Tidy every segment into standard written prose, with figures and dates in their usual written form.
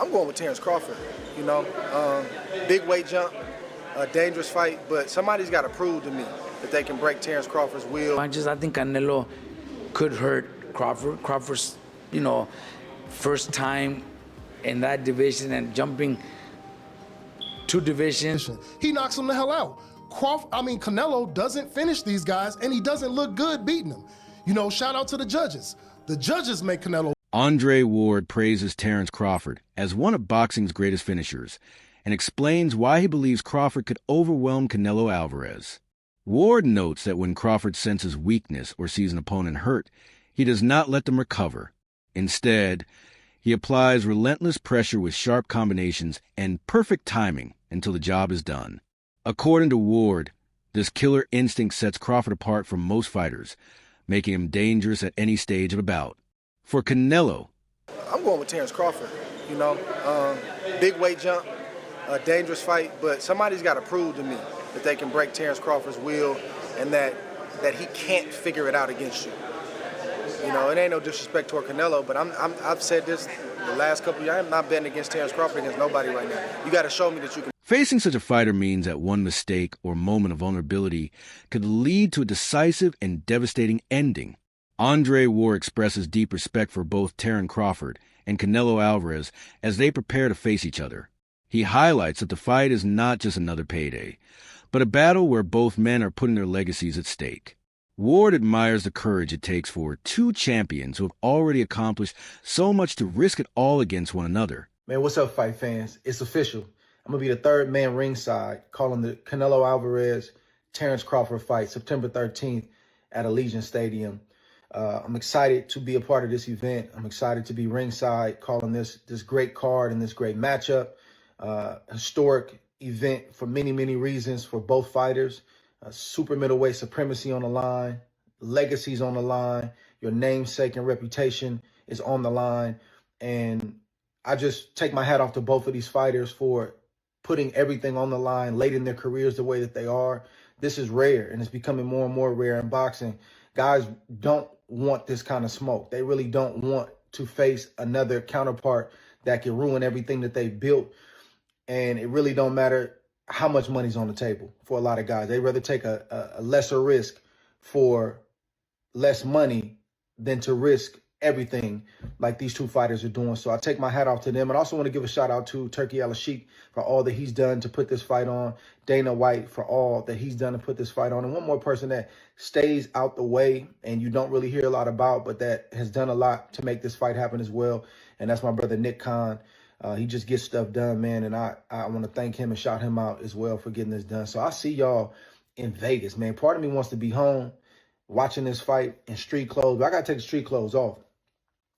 I'm going with Terence Crawford. You know, big weight jump, a dangerous fight, but somebody's got to prove to me that they can break Terence Crawford's will. I think Canelo could hurt Crawford. Crawford's, first time in that division and jumping 2 divisions. He knocks him the hell out. Canelo doesn't finish these guys, and he doesn't look good beating them. Shout out to the judges. The judges make Canelo. Andre Ward praises Terence Crawford as one of boxing's greatest finishers and explains why he believes Crawford could overwhelm Canelo Alvarez. Ward notes that when Crawford senses weakness or sees an opponent hurt, he does not let them recover. Instead, he applies relentless pressure with sharp combinations and perfect timing until the job is done. According to Ward, this killer instinct sets Crawford apart from most fighters, making him dangerous at any stage of a bout. For Canelo, I'm going with Terence Crawford. Big weight jump, a dangerous fight, but somebody's got to prove to me that they can break Terence Crawford's will and that he can't figure it out against you. It ain't no disrespect toward Canelo, but I've said this the last couple of years. I'm not betting against Terence Crawford against nobody right now. You got to show me that you can. Facing such a fighter means that one mistake or moment of vulnerability could lead to a decisive and devastating ending. Andre Ward expresses deep respect for both Terence Crawford and Canelo Alvarez as they prepare to face each other. He highlights that the fight is not just another payday, but a battle where both men are putting their legacies at stake. Ward admires the courage it takes for 2 champions who have already accomplished so much to risk it all against one another. Man, what's up, fight fans? It's official. I'm going to be the 3rd man ringside calling the Canelo Alvarez-Terence Crawford fight September 13th at Allegiant Stadium. I'm excited to be a part of this event. I'm excited to be ringside calling this great card and this great matchup. Historic event for many, many reasons for both fighters. Super middleweight supremacy on the line, legacies on the line, your namesake and reputation is on the line. And I just take my hat off to both of these fighters for putting everything on the line late in their careers the way that they are. This is rare, and it's becoming more and more rare in boxing. Guys don't want this kind of smoke. They really don't want to face another counterpart that can ruin everything that they've built. And it really don't matter how much money's on the table for a lot of guys. They'd rather take a lesser risk for less money than to risk everything like these 2 fighters are doing. So I take my hat off to them. And I also want to give a shout out to Turki Al-Sheikh for all that he's done to put this fight on. Dana White for all that he's done to put this fight on. And one more person that stays out the way and you don't really hear a lot about, but that has done a lot to make this fight happen as well. And that's my brother, Nick Khan. He just gets stuff done, man. And I want to thank him and shout him out as well for getting this done. So I see y'all in Vegas, man. Part of me wants to be home watching this fight in street clothes, but I got to take the street clothes off.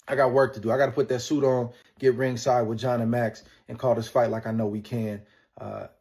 I got work to do. I got to put that suit on, get ringside with John and Max, and call this fight like I know we can.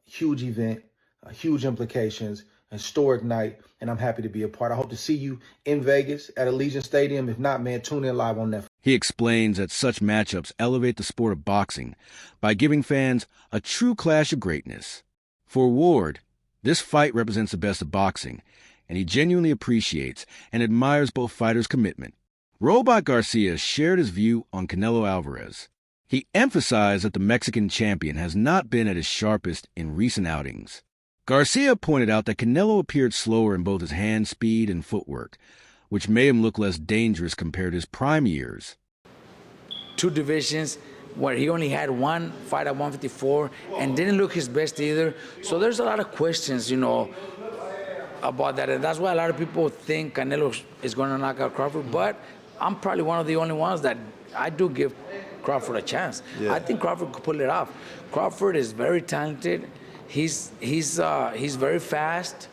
Huge event, huge implications, historic night, and I'm happy to be a part. I hope to see you in Vegas at Allegiant Stadium. If not, man, tune in live on Netflix. He explains that such matchups elevate the sport of boxing by giving fans a true clash of greatness. For Ward, this fight represents the best of boxing, and he genuinely appreciates and admires both fighters' commitment. Robot Garcia shared his view on Canelo Alvarez. He emphasized that the Mexican champion has not been at his sharpest in recent outings. Garcia pointed out that Canelo appeared slower in both his hand speed and footwork, which made him look less dangerous compared to his prime years. 2 divisions where he only had 1 fight at 154 and didn't look his best either. So there's a lot of questions, about that. And that's why a lot of people think Canelo is going to knock out Crawford. But I'm probably one of the only ones that I do give Crawford a chance. Yeah. I think Crawford could pull it off. Crawford is very talented. He's very fast.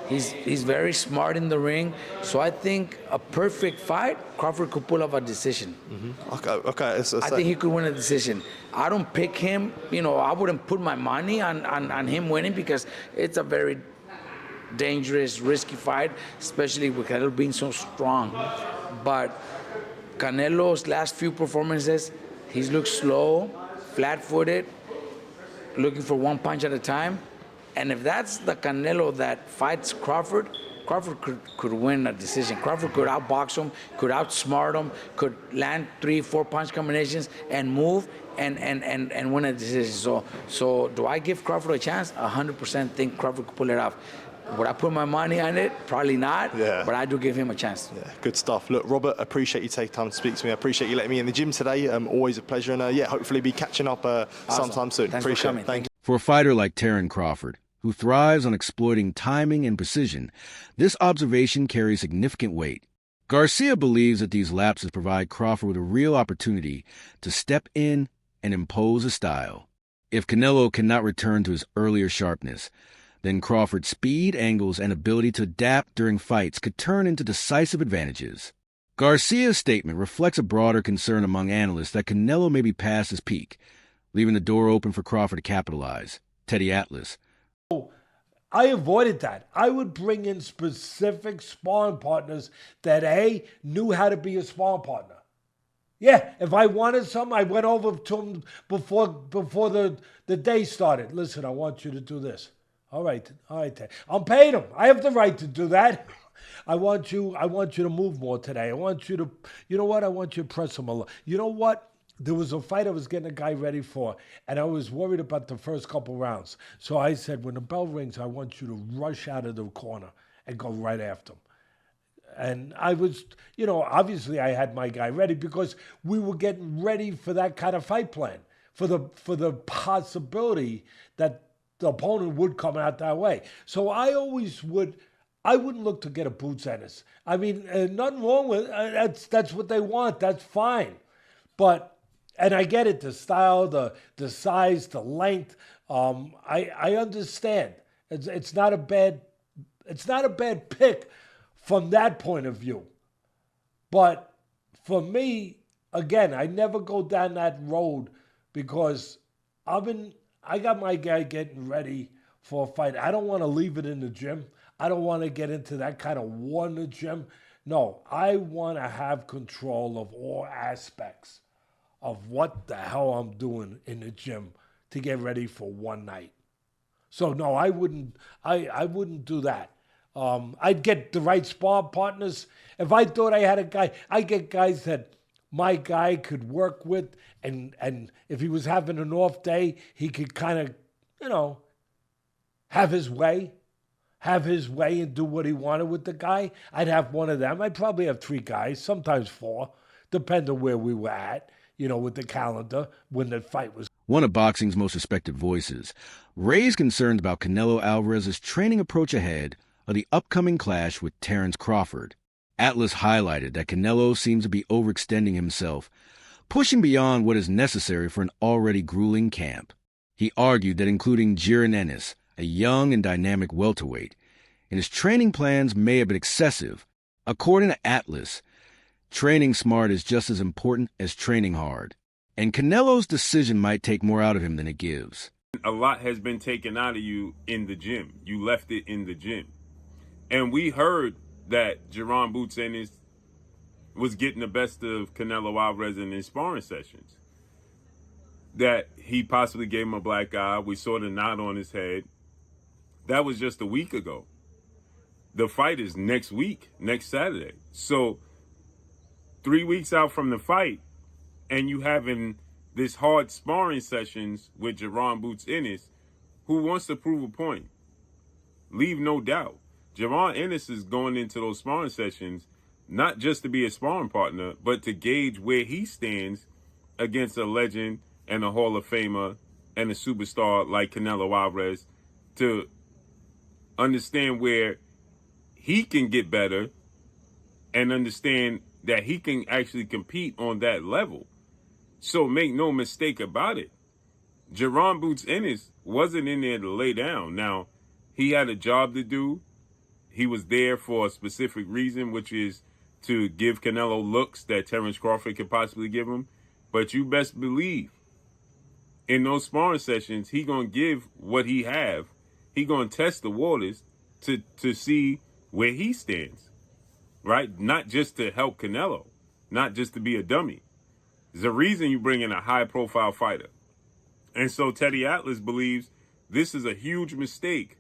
He's very smart in the ring. So I think a perfect fight, Crawford could pull off a decision. Mm-hmm. Okay. I think he could win a decision. I don't pick him. I wouldn't put my money on him winning because it's a very dangerous, risky fight, especially with Canelo being so strong. But Canelo's last few performances, he's looked slow, flat-footed, looking for 1 punch at a time. And if that's the Canelo that fights Crawford, Crawford could win a decision. Crawford could outbox him, could outsmart him, could land 3-4 punch combinations and move and win a decision. So do I give Crawford a chance? 100% think Crawford could pull it off. Would I put my money on it? Probably not, but I do give him a chance. Yeah, good stuff. Look, Robert, appreciate you taking time to speak to me. I appreciate you letting me in the gym today. Always a pleasure. And yeah, hopefully be catching up sometime soon. Thanks appreciate for coming. it. Thank you. For a fighter like Terence Crawford, who thrives on exploiting timing and precision, this observation carries significant weight. Garcia believes that these lapses provide Crawford with a real opportunity to step in and impose a style. If Canelo cannot return to his earlier sharpness, then Crawford's speed, angles, and ability to adapt during fights could turn into decisive advantages. Garcia's statement reflects a broader concern among analysts that Canelo may be past his peak, leaving the door open for Crawford to capitalize. Teddy Atlas. I avoided that. I would bring in specific sparring partners that, A, knew how to be a sparring partner. Yeah, if I wanted something, I went over to him before the day started. Listen, I want you to do this. All right. I'm paying him. I have the right to do that. I want you to move more today. I want you to, you know what? I want you to press him a little. You know what? There was a fight I was getting a guy ready for, and I was worried about the first couple rounds. So I said, when the bell rings, I want you to rush out of the corner and go right after him. And I was, obviously I had my guy ready because we were getting ready for that kind of fight plan, for the possibility that the opponent would come out that way. So I wouldn't look to get a boots Ennis. I mean, nothing wrong with that's what they want. That's fine. And I get it, the style, the size, the length. I understand. It's not a bad pick from that point of view. But for me, again, I never go down that road because I got my guy getting ready for a fight. I don't want to leave it in the gym. I don't want to get into that kind of war in the gym. No, I want to have control of all aspects of what the hell I'm doing in the gym to get ready for one night. So no, I wouldn't do that. I'd get the right spar partners. If I thought I had a guy, I get guys that my guy could work with, and if he was having an off day, he could kind of, have his way and do what he wanted with the guy. I'd have one of them. I'd probably have 3 guys, sometimes 4, depending on where we were at, with the calendar when the fight was. One of boxing's most respected voices raised concerns about Canelo Alvarez's training approach ahead of the upcoming clash with Terence Crawford. Atlas highlighted that Canelo seems to be overextending himself, pushing beyond what is necessary for an already grueling camp. He argued that including Jiren Ennis, a young and dynamic welterweight, in his training plans may have been excessive. According to Atlas, training smart is just as important as training hard, and Canelo's decision might take more out of him than it gives. A lot has been taken out of you in the gym. You left it in the gym. And we heard that Jaron Boots Ennis was getting the best of Canelo Alvarez in his sparring sessions. That he possibly gave him a black eye. We saw the knot on his head. That was just a week ago. The fight is next week, next Saturday. So 3 weeks out from the fight, and you having this hard sparring sessions with Jaron Boots Ennis, who wants to prove a point. Leave no doubt. Jaron Ennis is going into those sparring sessions not just to be a sparring partner, but to gauge where he stands against a legend and a Hall of Famer and a superstar like Canelo Alvarez, to understand where he can get better and understand that he can actually compete on that level. So make no mistake about it. Jaron Boots Ennis wasn't in there to lay down. Now, he had a job to do. He was there for a specific reason, which is to give Canelo looks that Terence Crawford could possibly give him. But you best believe, in those sparring sessions, he gonna give what he have. He gonna test the waters to see where he stands, right? Not just to help Canelo, not just to be a dummy. There's a reason you bring in a high-profile fighter. And so Teddy Atlas believes this is a huge mistake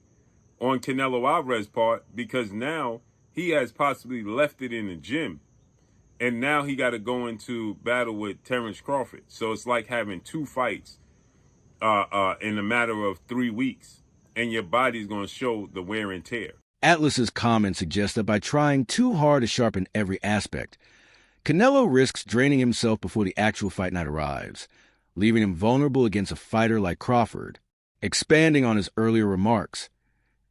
on Canelo Alvarez's part, because now he has possibly left it in the gym. And now he got to go into battle with Terence Crawford. So it's like having 2 fights in a matter of 3 weeks. And your body's going to show the wear and tear. Atlas's comments suggest that by trying too hard to sharpen every aspect, Canelo risks draining himself before the actual fight night arrives, leaving him vulnerable against a fighter like Crawford. Expanding on his earlier remarks,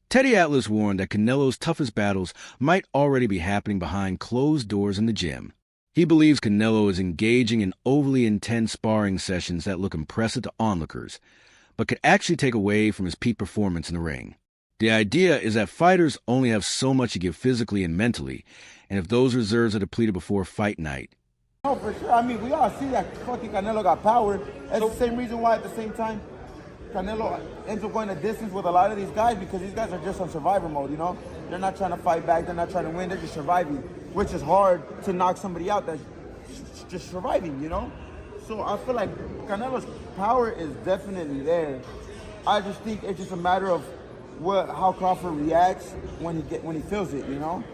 Teddy Atlas warned that Canelo's toughest battles might already be happening behind closed doors in the gym. He believes Canelo is engaging in overly intense sparring sessions that look impressive to onlookers, but could actually take away from his peak performance in the ring. The idea is that fighters only have so much to give physically and mentally, and if those reserves are depleted before fight night. Oh, for sure. I mean, we all see that fucking Canelo got power. That's the same reason why, at the same time, Canelo ends up going a distance with a lot of these guys, because these guys are just on survivor mode, you know? They're not trying to fight back. They're not trying to win. They're just surviving, which is hard to knock somebody out that's just surviving, you know? So I feel like Canelo's power is definitely there. I just think it's just a matter of how Crawford reacts when he feels it, you know?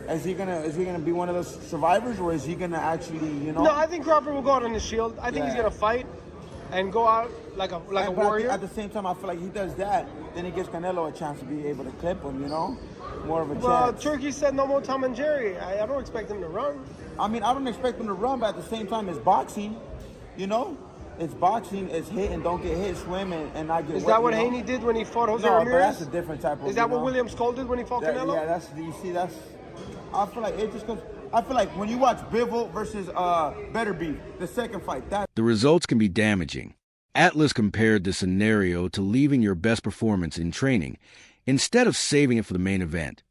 Is he gonna be one of those survivors, or is he gonna actually, you know? No, I think Crawford will go out on the shield. I think he's gonna fight and go out like a warrior. At the same time, I feel like he does that, then he gives Canelo a chance to be able to clip him, you know? More of a chance. Well, Turkey said no more Tom and Jerry. I don't expect him to run. I mean, I don't expect him to run, but at the same time, it's boxing, you know? It's boxing, it's hit and don't get hit, swim and not get Is wet, that what you know? Haney did when he fought Jose No, Ramirez? but that's a different type of. Is that what William Skull did when he fought Canelo? Yeah, you see, I feel like it just comes. I feel like when you watch Bivol versus Better Beef, the second fight, the results can be damaging. Atlas compared the scenario to leaving your best performance in training instead of saving it for the main event.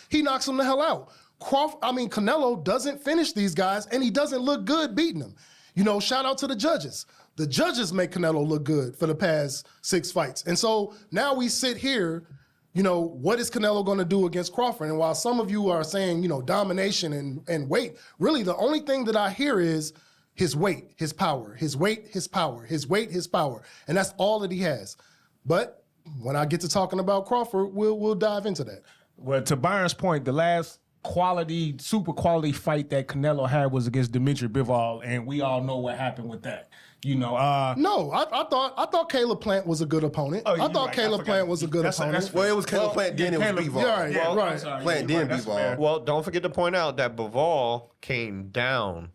He knocks him the hell out. Canelo doesn't finish these guys, and he doesn't look good beating them. You know, shout out to the judges. The judges make Canelo look good for the past 6 fights. And so now we sit here, you know, what is Canelo going to do against Crawford? And while some of you are saying, you know, domination and weight, really the only thing that I hear is his weight, his power, his weight, his power, his weight, his power. And that's all that he has. But when I get to talking about Crawford, we'll dive into that. Well, to Byron's point, the last super quality fight that Canelo had was against Dimitri Bivol, and we all know what happened with that. You know, no, I thought Caleb Plant was a good opponent. Oh, I thought Caleb Plant was a good opponent. Well, it was Caleb Plant, then it was Bivol. Yeah, right. Plant, then Bivol. Well, don't forget to point out that Bivol came down,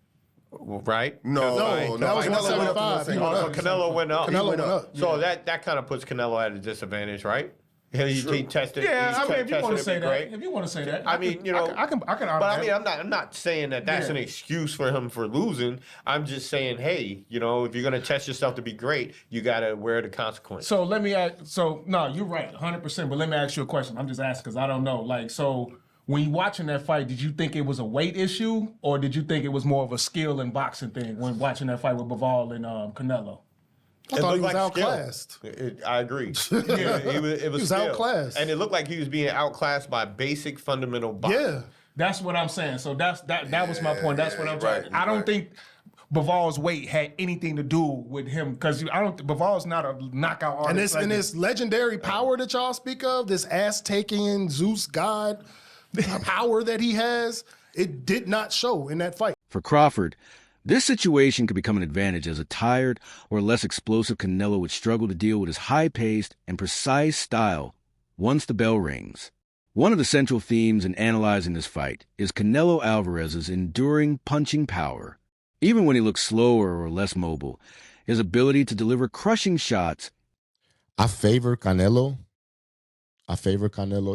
right? No, that was 175. Canelo went up. Canelo went up. So that kind of puts Canelo at a disadvantage, right? He tested. Yeah, I mean, if you want to say that, great. if you want to say that, I mean, you know, I can. But I mean, I'm not saying that that's an excuse for him for losing. I'm just saying, hey, you know, if you're gonna test yourself to be great, you gotta wear the consequence. So let me ask. So no, you're right, 100%. But let me ask you a question. I'm just asking because I don't know. Like, so when you watching that fight, did you think it was a weight issue, or did you think it was more of a skill and boxing thing when watching that fight with Bivol and Canelo? I thought he was outclassed. I agree. Yeah, it was outclassed. And it looked like he was being outclassed by basic fundamental boxing. Yeah. That's what I'm saying. So that was my point. That's what I'm trying. I don't think Bivol's weight had anything to do with him because Bivol's not a knockout artist. And this legendary power that y'all speak of, this ass-taking Zeus god power that he has, it did not show in that fight. For Crawford, this situation could become an advantage as a tired or less explosive Canelo would struggle to deal with his high-paced and precise style once the bell rings. One of the central themes in analyzing this fight is Canelo Alvarez's enduring punching power. Even when he looks slower or less mobile, his ability to deliver crushing shots. I favor Canelo,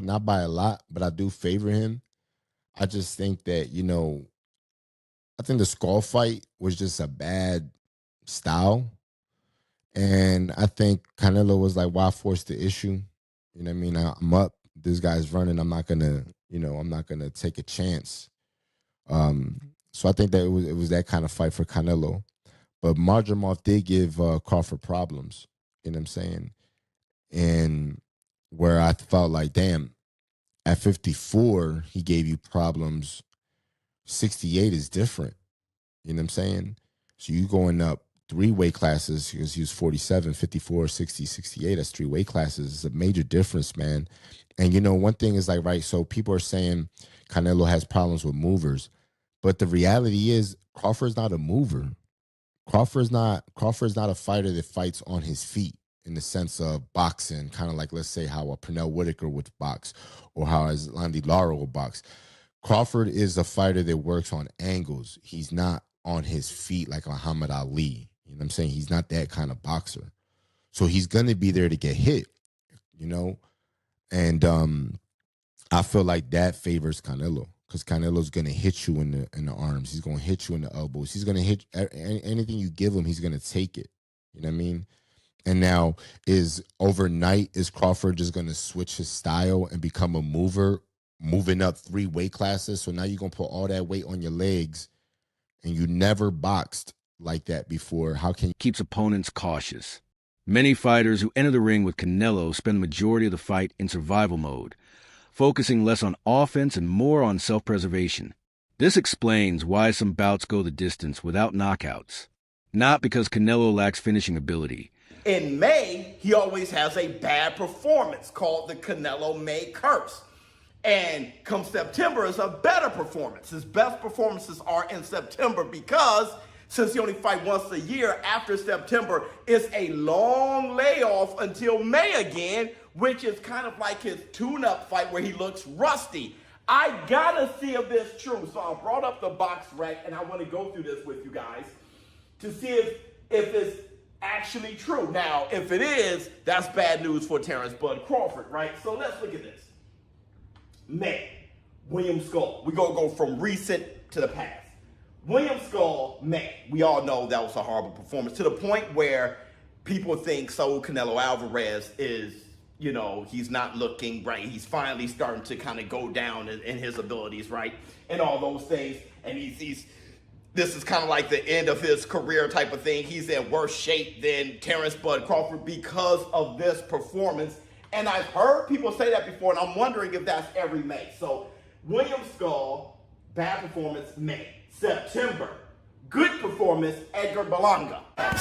not by a lot, but I do favor him. I just think that, you know, I think the Skull fight was just a bad style. And I think Canelo was like, why force the issue? You know what I mean? I'm up. This guy's running. I'm not going to take a chance. So I think that it was that kind of fight for Canelo. But Marjamov did give Crawford problems. You know what I'm saying? And where I felt like, damn, at 54, he gave you problems. 68 is different. You know what I'm saying? So you going up 3 weight classes, because he was 47, 54, 60, 68. That's 3 weight classes. It's a major difference, man. And, you know, one thing is like, right, so people are saying Canelo has problems with movers. But the reality is Crawford's not a mover. Crawford's not a fighter that fights on his feet in the sense of boxing, kind of like, let's say, how a Pernell Whitaker would box or how Landy Lara would box. Crawford is a fighter that works on angles. He's not on his feet like Muhammad Ali. You know what I'm saying? He's not that kind of boxer. So he's going to be there to get hit, you know? And I feel like that favors Canelo, because Canelo's going to hit you in the arms. He's going to hit you in the elbows. He's going to hit anything you give him, he's going to take it. You know what I mean? And now, is Crawford just going to switch his style and become a mover, moving up 3 weight classes? So now you're going to put all that weight on your legs, and you never boxed like that before. How can you? Keeps opponents cautious. Many fighters who enter the ring with Canelo spend the majority of the fight in survival mode, focusing less on offense and more on self-preservation. This explains why some bouts go the distance without knockouts. Not because Canelo lacks finishing ability. In May, he always has a bad performance called the Canelo May curse. And come September, it's a better performance. His best performances are in September because since he only fights once a year, after September, it's a long layoff until May again, which is kind of like his tune-up fight where he looks rusty. I gotta see if this is true. So I brought up the box rec, and I want to go through this with you guys to see if it's actually true. Now, if it is, that's bad news for Terence Bud Crawford, right? So let's look at this. May, William Skull. We're going to go from recent to the past. William Skull, May. We all know that was a horrible performance to the point where people think Saul Canelo Alvarez is, you know, he's not looking right. He's finally starting to kind of go down in his abilities, right? And all those things. And this is kind of like the end of his career type of thing. He's in worse shape than Terence Bud Crawford because of this performance. And I've heard people say that before, and I'm wondering if that's every May. So William Skull, bad performance, May. September, good performance, Edgar Berlanga. Lightning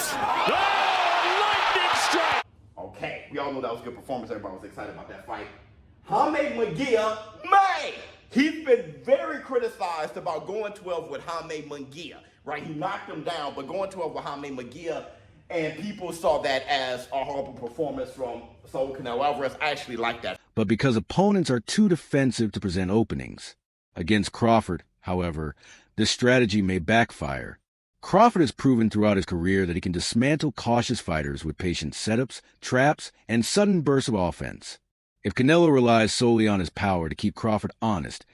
strike! Okay, we all know that was a good performance. Everybody was excited about that fight. Jaime Munguia, May. He's been very criticized about going 12 with Jaime Munguia, right? He knocked him down, but going 12 with Jaime Munguia, and people saw that as a horrible performance from Saul Canelo Alvarez. I actually like that. But because opponents are too defensive to present openings. Against Crawford, however, this strategy may backfire. Crawford has proven throughout his career that he can dismantle cautious fighters with patient setups, traps, and sudden bursts of offense. If Canelo relies solely on his power to keep Crawford honest,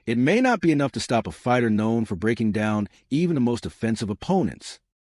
it may not be enough to stop a fighter known for breaking down even the most offensive opponents.